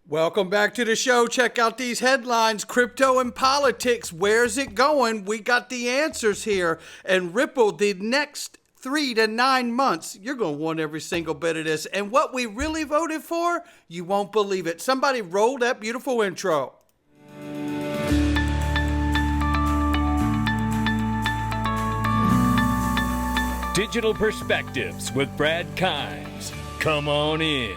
Welcome back to the show. Check out these headlines. Crypto and politics. Where's it going? We got the answers here. And Ripple, the next 3 to 9 months, you're going to want every single bit of this. And what we really voted for, you won't believe it. Somebody roll that beautiful intro. Digital Perspectives with Brad Kimes. Come on in.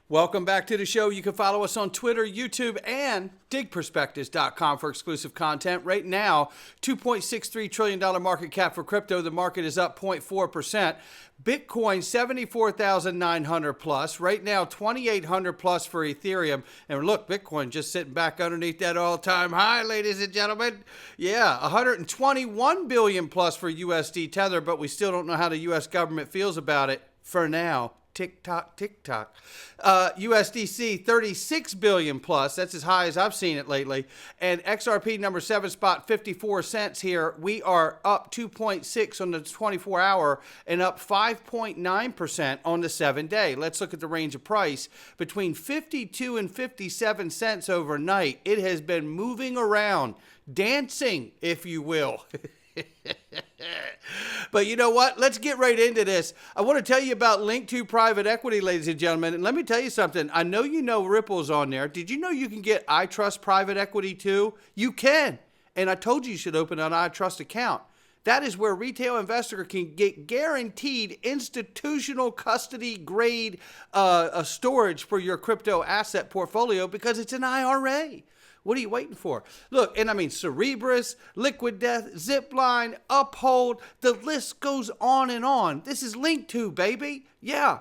Welcome back to the show. You can follow us on Twitter, YouTube, and digperspectives.com for exclusive content. Right now, $2.63 trillion market cap for crypto. The market is up 0.4%. Bitcoin, 74,900 plus. Right now, 2,800 plus for Ethereum. And look, Bitcoin just sitting back underneath that all-time high, ladies and gentlemen. Yeah, 121 billion plus for USD Tether, but we still don't know how the U.S. government feels about it for now. Tick tock, tick tock. USDC 36 billion plus. That's as high as I've seen it lately. And XRP number 7 spot 54 cents here. We are up 2.6 on the 24-hour and up 5.9% on the 7-day. Let's look at the range of price between 52 and 57 cents overnight. It has been moving around, dancing, if you will. But you know what? Let's get right into this. I want to tell you about Link2 private equity, ladies and gentlemen. And let me tell you something. I know you know Ripple's on there. Did you know you can get iTrust private equity too? You can. And I told you should open an iTrust account. That is where retail investor can get guaranteed institutional custody grade storage for your crypto asset portfolio because it's an IRA. What are you waiting for? Look, and I mean Cerebras, Liquid Death, Zipline, Uphold, the list goes on and on. This is Link2, baby. Yeah.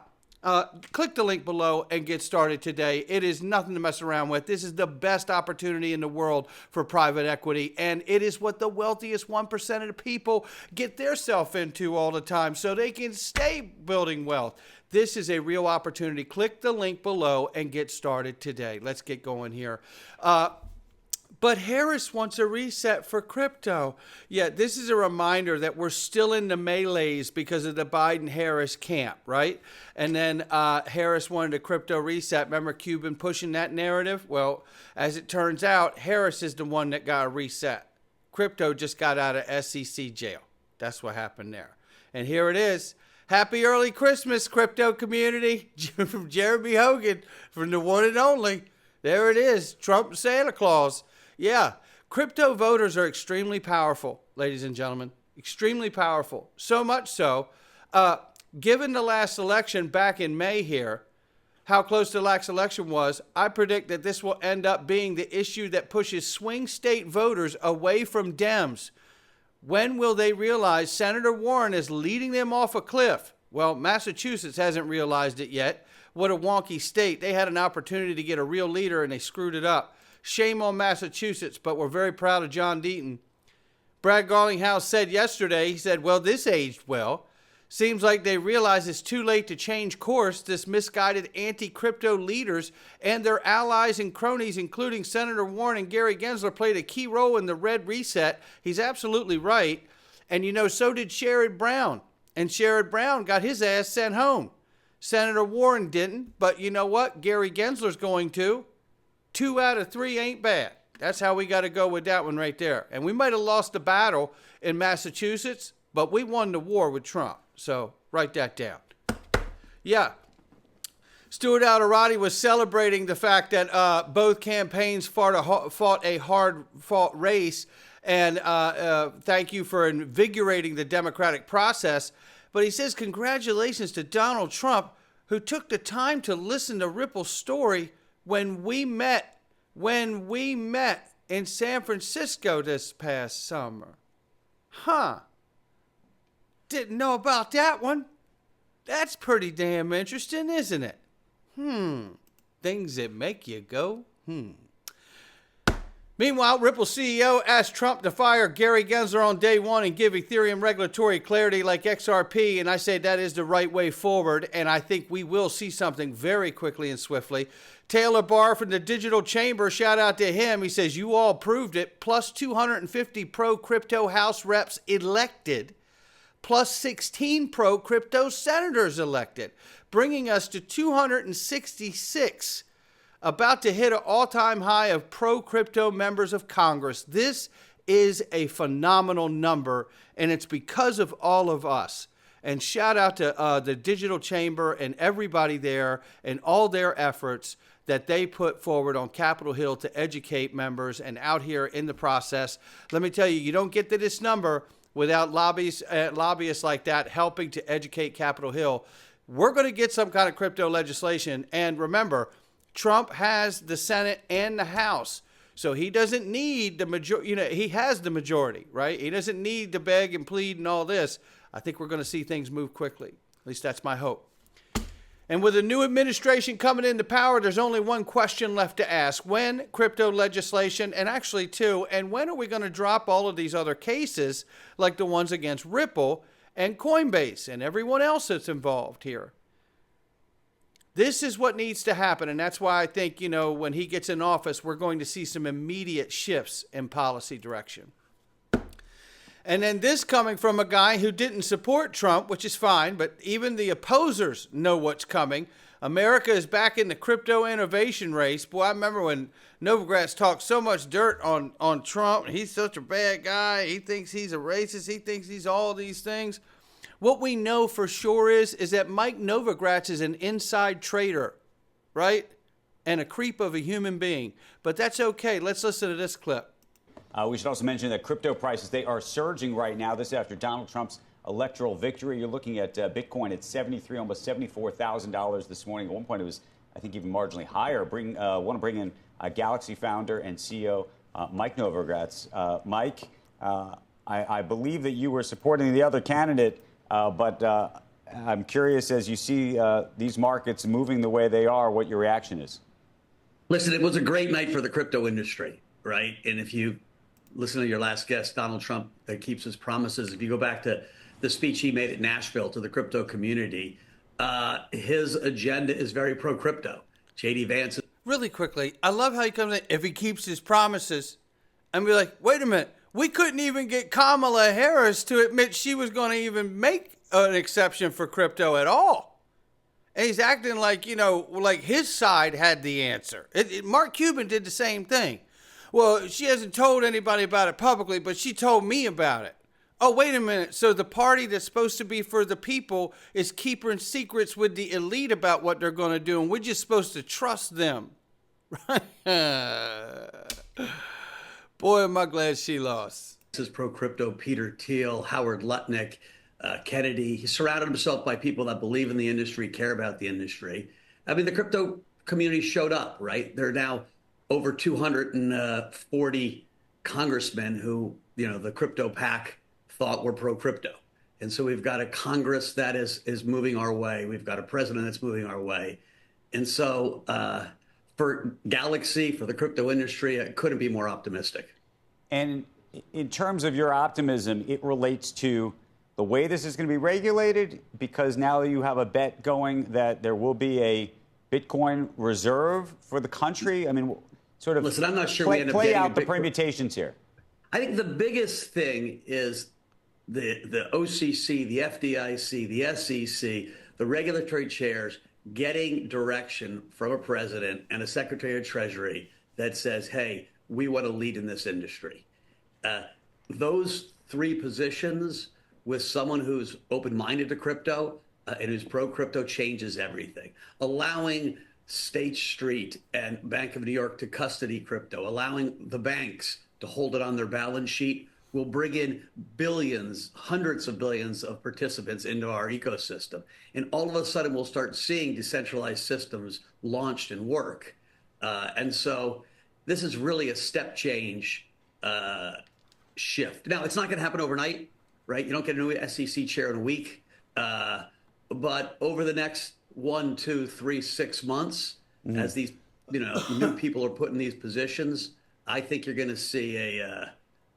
Click the link below and get started today. It is nothing to mess around with. This is the best opportunity in the world for private equity, and it is what the wealthiest 1% of the people get theirself into all the time so they can stay building wealth. This is a real opportunity. Click the link below and get started today. Let's get going here. But Harris wants a reset for crypto. Yeah, this is a reminder that we're still in the melees because of the Biden-Harris camp, right? And then Harris wanted a crypto reset. Remember Cuban pushing that narrative? Well, as it turns out, Harris is the one that got a reset. Crypto just got out of SEC jail. That's what happened there. And here it is. Happy early Christmas, crypto community. From Jeremy Hogan, from the one and only. There it is, Trump Santa Claus. Yeah, crypto voters are extremely powerful, ladies and gentlemen. Extremely powerful. So much so, given the last election back in May here, how close the last election was, I predict that this will end up being the issue that pushes swing state voters away from Dems. When will they realize Senator Warren is leading them off a cliff? Well, Massachusetts hasn't realized it yet. What a wonky state. They had an opportunity to get a real leader and they screwed it up. Shame on Massachusetts, but we're very proud of John Deaton. Brad Garlinghouse said yesterday, he said, well, this aged well. Seems like they realize it's too late to change course. This misguided anti-crypto leaders and their allies and cronies, including Senator Warren and Gary Gensler, played a key role in the red reset. He's absolutely right. And, you know, so did Sherrod Brown. And Sherrod Brown got his ass sent home. Senator Warren didn't, but you know what? Gary Gensler's going to. 2 out of 3 ain't bad. That's how we got to go with that one right there. And we might have lost the battle in Massachusetts, but we won the war with Trump. So write that down. Yeah. Stuart Alderati was celebrating the fact that both campaigns fought a hard-fought race, and thank you for invigorating the democratic process. But he says, congratulations to Donald Trump, who took the time to listen to Ripple's story when we met in San Francisco this past summer. Huh. Didn't know about that one. That's pretty damn interesting, isn't it? Things that make you go, Meanwhile, Ripple CEO asked Trump to fire Gary Gensler on day one and give Ethereum regulatory clarity like XRP, and I say that is the right way forward, and I think we will see something very quickly and swiftly. Taylor Barr from the Digital Chamber, shout out to him. He says, you all proved it, plus 250 pro-crypto House reps elected. plus 16 pro-crypto senators elected, bringing us to 266, about to hit an all-time high of pro-crypto members of Congress. This is a phenomenal number, and it's because of all of us. And shout out to the Digital Chamber and everybody there and all their efforts that they put forward on Capitol Hill to educate members and out here in the process. Let me tell you, you don't get to this number without lobbyists like that helping to educate Capitol Hill. We're going to get some kind of crypto legislation. And remember, Trump has the Senate and the House. So he doesn't need the majority. You know, he has the majority, right? He doesn't need to beg and plead and all this. I think we're going to see things move quickly. At least that's my hope. And with a new administration coming into power, there's only one question left to ask. When crypto legislation, and actually two, and when are we going to drop all of these other cases like the ones against Ripple and Coinbase and everyone else that's involved here? This is what needs to happen, and that's why I think, you know, when he gets in office, we're going to see some immediate shifts in policy direction. And then this coming from a guy who didn't support Trump, which is fine, but even the opposers know what's coming. America is back in the crypto innovation race. Boy, I remember when Novogratz talked so much dirt on Trump. He's such a bad guy. He thinks he's a racist. He thinks he's all these things. What we know for sure is that Mike Novogratz is an inside trader, right? And a creep of a human being. But that's okay. Let's listen to this clip. We should also mention that crypto prices, they are surging right now. This after Donald Trump's electoral victory. You're looking at Bitcoin at $73,000, almost $74,000 this morning. At one point, it was, I think, even marginally higher. Want to bring in Galaxy founder and CEO Mike Novogratz. Mike, I believe that you were supporting the other candidate, but I'm curious, as you see these markets moving the way they are, what your reaction is. Listen, it was a great night for the crypto industry, right? And if you listen to your last guest, Donald Trump, that keeps his promises. If you go back to the speech he made at Nashville to the crypto community, his agenda is very pro-crypto. J.D. Vance. Really quickly, I love how he comes in, if he keeps his promises, and be like, wait a minute, we couldn't even get Kamala Harris to admit she was going to even make an exception for crypto at all. And he's acting like, you know, like his side had the answer. Mark Cuban did the same thing. Well, she hasn't told anybody about it publicly, but she told me about it. Oh, wait a minute. So the party that's supposed to be for the people is keeping secrets with the elite about what they're going to do, and we're just supposed to trust them. Boy, am I glad she lost. This is pro-crypto Peter Thiel, Howard Lutnick, Kennedy. He surrounded himself by people that believe in the industry, care about the industry. I mean, the crypto community showed up, right? There are now over 240 congressmen who, you know, the crypto pack thought were pro-crypto. And so we've got a Congress that is moving our way. We've got a president that's moving our way. And so for Galaxy, for the crypto industry, I couldn't be more optimistic. And in terms of your optimism, it relates to the way this is going to be regulated, because now you have a bet going that there will be a Bitcoin reserve for the country. I mean, sort of listen, I'm not sure we end up play getting out the permutations here. I think the biggest thing is the OCC, the FDIC, the SEC, the regulatory chairs getting direction from a president and a secretary of Treasury that says, hey, we want to lead in this industry. Those three positions with someone who's open-minded to crypto and who's pro-crypto changes everything. Allowing State Street and Bank of New York to custody crypto, allowing the banks to hold it on their balance sheet, will bring in billions, hundreds of billions of participants into our ecosystem. And all of a sudden, we'll start seeing decentralized systems launched and work. And so this is really a step change shift. Now, it's not going to happen overnight, right? You don't get a new SEC chair in a week. But over the next 1, 2, 3, 6 months, as these, you know, new people are put in these positions, I think you're going to see a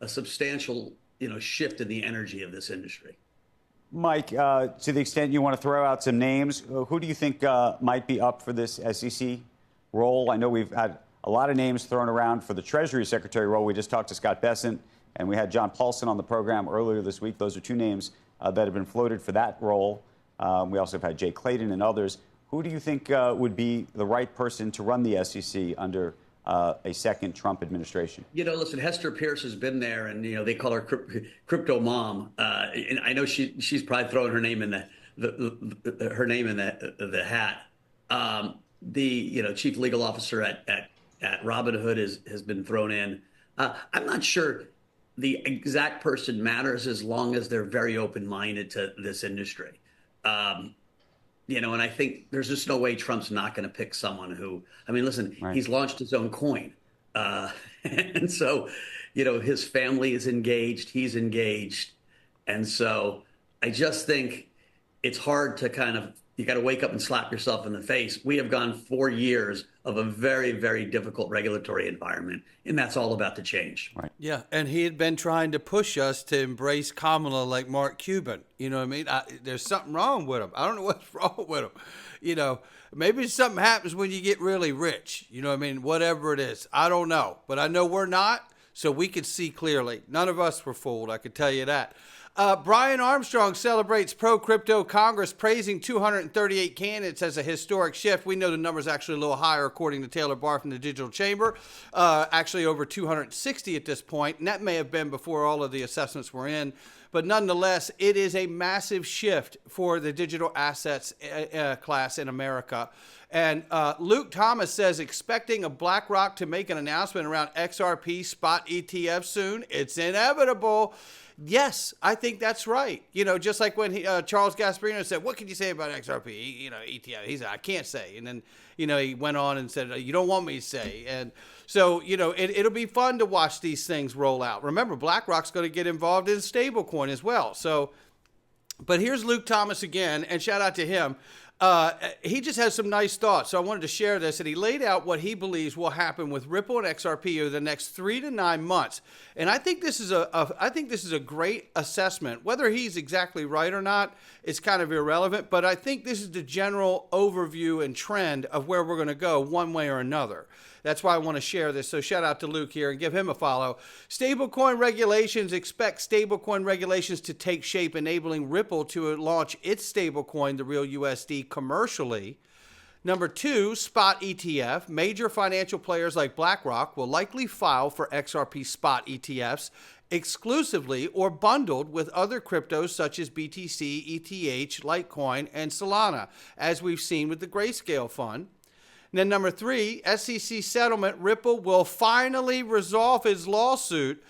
substantial, you know, shift in the energy of this industry. Mike, to the extent you want to throw out some names, who do you think might be up for this SEC role? I know we've had a lot of names thrown around for the Treasury Secretary role. We just talked to Scott Bessent, and we had John Paulson on the program earlier this week. Those are two names that have been floated for that role. We also have had Jay Clayton and others. Who do you think would be the right person to run the SEC under a second Trump administration? Listen, Hester Pierce has been there, and they call her crypto mom. And I know she's probably throwing her name in the hat. The chief legal officer at Robinhood has been thrown in. I'm not sure the exact person matters as long as they're very open-minded to this industry. And I think there's just no way Trump's not going to pick someone who, listen, Right. He's launched his own coin. And so, his family is engaged, he's engaged. And so I just think it's hard to you got to wake up and slap yourself in the face. We have gone 4 years of a very, very difficult regulatory environment, and that's all about to change. Right. Yeah, and he had been trying to push us to embrace Kamala like Mark Cuban. You know what I mean? There's something wrong with him. I don't know what's wrong with him. Maybe something happens when you get really rich. You know what I mean? Whatever it is. I don't know. But I know we're not, so we could see clearly. None of us were fooled, I could tell you that. Brian Armstrong celebrates pro-crypto Congress, praising 238 candidates as a historic shift. We know the number's actually a little higher, according to Taylor Barr from the Digital Chamber. Actually over 260 at this point, and that may have been before all of the assessments were in. But nonetheless, it is a massive shift for the digital assets class in America. And Luke Thomas says, expecting a BlackRock to make an announcement around XRP spot ETF soon. It's inevitable. Yes, I think that's right. Just like when Charles Gasparino said, what can you say about XRP, ETF? He said, I can't say. And then, he went on and said, you don't want me to say. And so, it'll be fun to watch these things roll out. Remember, BlackRock's going to get involved in stablecoin as well. So, but here's Luke Thomas again, and shout out to him. He just has some nice thoughts, so I wanted to share this. And he laid out what he believes will happen with Ripple and XRP over the next 3 to 9 months. And I think this is a great assessment. Whether he's exactly right or not, it's kind of irrelevant. But I think this is the general overview and trend of where we're going to go one way or another. That's why I want to share this. So shout out to Luke here and give him a follow. Stablecoin regulations, expect stablecoin regulations to take shape, enabling Ripple to launch its stablecoin, the real USD, commercially. Number 2, spot ETF. Major financial players like BlackRock will likely file for XRP spot ETFs exclusively or bundled with other cryptos such as BTC, ETH, Litecoin, and Solana, as we've seen with the Grayscale Fund. And then number 3, SEC settlement. Ripple will finally resolve his lawsuit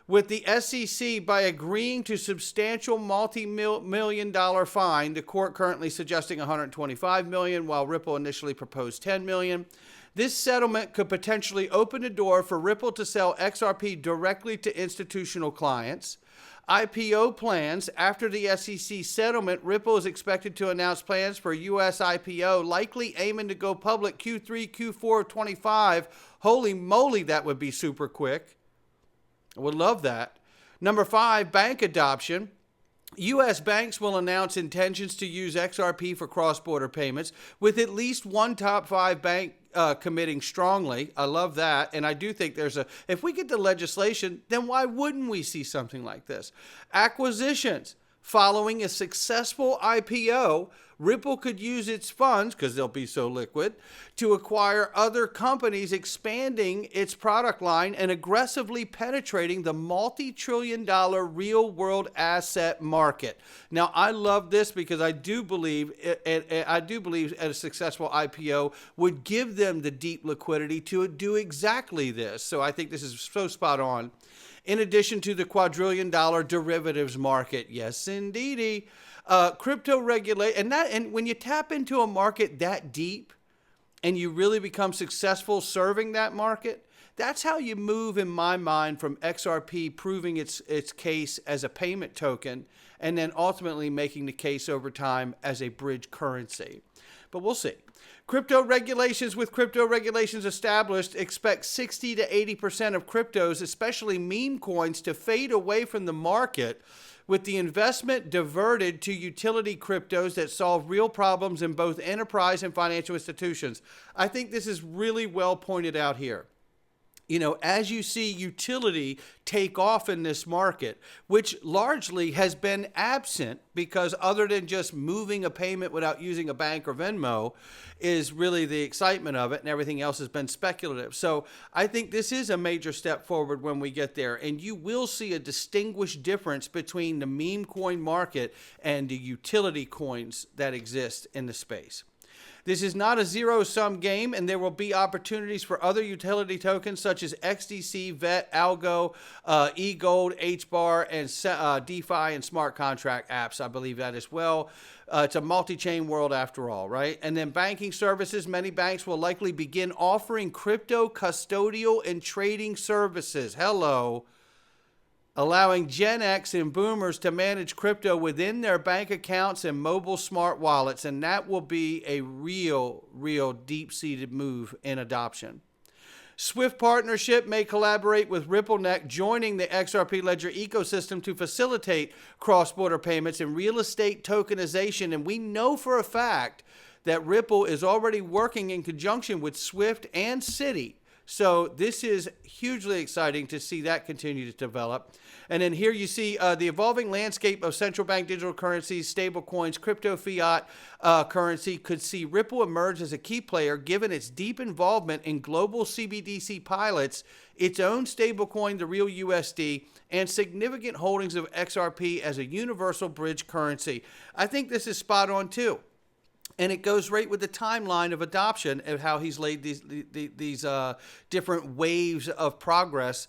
with the SEC by agreeing to substantial multi-million-dollar fine. The court currently suggesting $125 million, while Ripple initially proposed $10 million. This settlement could potentially open the door for Ripple to sell XRP directly to institutional clients. IPO plans. After the SEC settlement, Ripple is expected to announce plans for U.S. IPO, likely aiming to go public Q3, Q4 of 25. Holy moly, that would be super quick. I would love that. Number 5, bank adoption. U.S. banks will announce intentions to use XRP for cross-border payments, with at least one top 5 bank committing strongly. I love that. And I do think if we get the legislation, then why wouldn't we see something like this? Acquisitions. Following a successful IPO, Ripple could use its funds, because they'll be so liquid, to acquire other companies, expanding its product line and aggressively penetrating the multi-trillion-dollar real-world asset market. Now, I love this because I do believe a successful IPO would give them the deep liquidity to do exactly this. So I think this is so spot on. In addition to the quadrillion-dollar derivatives market, yes, indeedy. Crypto regulate, and when you tap into a market that deep and you really become successful serving that market, that's how you move, in my mind, from XRP proving its case as a payment token and then ultimately making the case over time as a bridge currency. But we'll see. Crypto regulations. With crypto regulations established, expect 60 to 80% of cryptos, especially meme coins, to fade away from the market, with the investment diverted to utility cryptos that solve real problems in both enterprise and financial institutions. I think this is really well pointed out here. as you see utility take off in this market, which largely has been absent because other than just moving a payment without using a bank or Venmo is really the excitement of it, and everything else has been speculative. So I think this is a major step forward when we get there, and you will see a distinguished difference between the meme coin market and the utility coins that exist in the space. This is not a zero-sum game, and there will be opportunities for other utility tokens such as XDC, VET, Algo, eGold, HBAR, and DeFi and smart contract apps. I believe that as well. It's a multi-chain world after all, right? And then banking services. Many banks will likely begin offering crypto custodial and trading services. Hello. Allowing Gen X and boomers to manage crypto within their bank accounts and mobile smart wallets, and that will be a real deep-seated move in adoption. Swift Partnership may collaborate with RippleNet, joining the XRP Ledger ecosystem to facilitate cross-border payments and real estate tokenization, and we know for a fact that Ripple is already working in conjunction with Swift and Citi. So this is hugely exciting to see that continue to develop. And then here you see the evolving landscape of central bank digital currencies, stable coins, crypto fiat currency could see Ripple emerge as a key player given its deep involvement in global CBDC pilots, its own stablecoin, the real USD, and significant holdings of XRP as a universal bridge currency. I think this is spot on too. And it goes right with the timeline of adoption of how he's laid these different waves of progress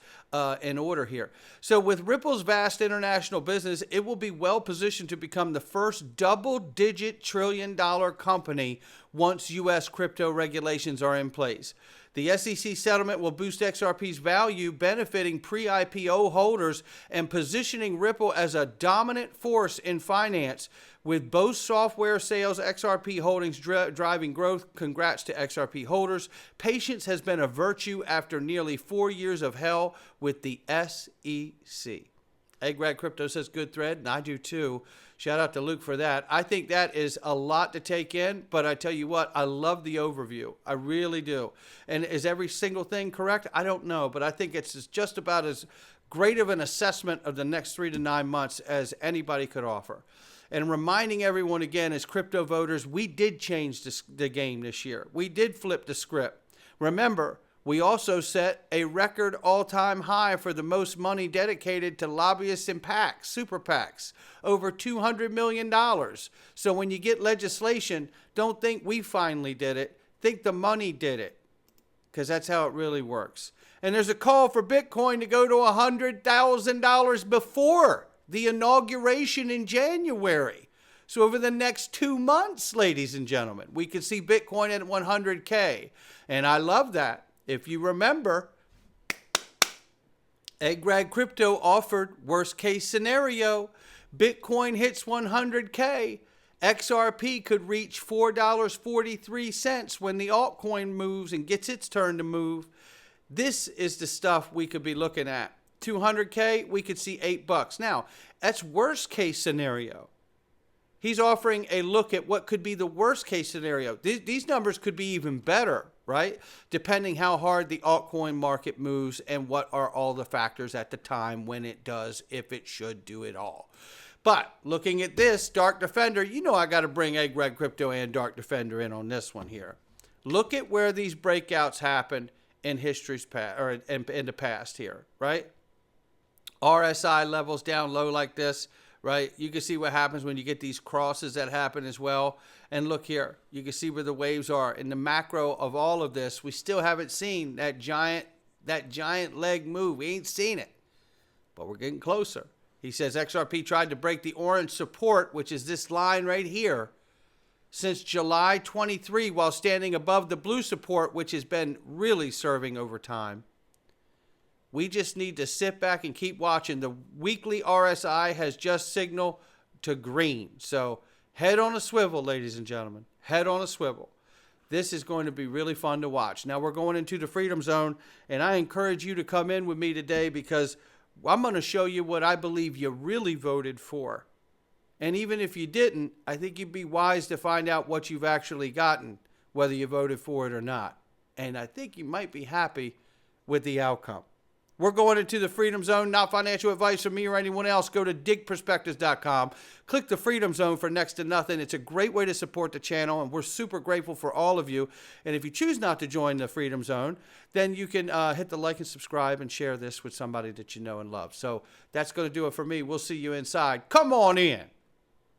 in order here. So with Ripple's vast international business, it will be well positioned to become the first double-digit trillion-dollar company once U.S. crypto regulations are in place. The SEC settlement will boost XRP's value, benefiting pre-IPO holders and positioning Ripple as a dominant force in finance. With both software sales, XRP holdings driving growth. Congrats to XRP holders. Patience has been a virtue after nearly 4 years of hell with the SEC. Grad Crypto says good thread, and I do too. Shout out to Luke for that. I think that is a lot to take in, but I tell you what, I love the overview. I really do. And is every single thing correct? I don't know, but I think it's just about as great of an assessment of the next 3 to 9 months as anybody could offer. And reminding everyone again, as crypto voters, we did change the game this year. We did flip the script. Remember, we also set a record all-time high for the most money dedicated to lobbyists and PACs, super PACs, over $200 million. So when you get legislation, don't think we finally did it. Think the money did it, because that's how it really works. And there's a call for Bitcoin to go to $100,000 before the inauguration in January. So over the next 2 months, ladies and gentlemen, we could see Bitcoin at 100K. And I love that. If you remember, Grad Crypto offered worst case scenario. Bitcoin hits 100K. XRP could reach $4.43 when the altcoin moves and gets its turn to move. This is the stuff we could be looking at. 200K, we could see $8. Now, that's worst case scenario. He's offering a look at what could be the worst case scenario. These numbers could be even better, right? Depending how hard the altcoin market moves and what are all the factors at the time when it does, if it should do it all. But looking at this, Dark Defender, you know I got to bring Grad Crypto and Dark Defender in on this one here. Look at where these breakouts happened in history's past, or in the past here, right? RSI levels down low like this, right? You can see what happens when you get these crosses that happen as well. And look here, you can see where the waves are. In the macro of all of this, we still haven't seen that giant leg move. We ain't seen it, but we're getting closer. He says XRP tried to break the orange support, which is this line right here, since July 23, while standing above the blue support, which has been really serving over time. We just need to sit back and keep watching. The weekly RSI has just signaled to green. So head on a swivel, ladies and gentlemen. Head on a swivel. This is going to be really fun to watch. Now we're going into the Freedom Zone, and I encourage you to come in with me today because I'm going to show you what I believe you really voted for. And even if you didn't, I think you'd be wise to find out what you've actually gotten, whether you voted for it or not. And I think you might be happy with the outcome. We're going into the Freedom Zone, not financial advice from me or anyone else. Go to digperspectives.com. Click the Freedom Zone for next to nothing. It's a great way to support the channel, and we're super grateful for all of you. And if you choose not to join the Freedom Zone, then you can hit the like and subscribe and share this with somebody that you know and love. So that's going to do it for me. We'll see you inside. Come on in.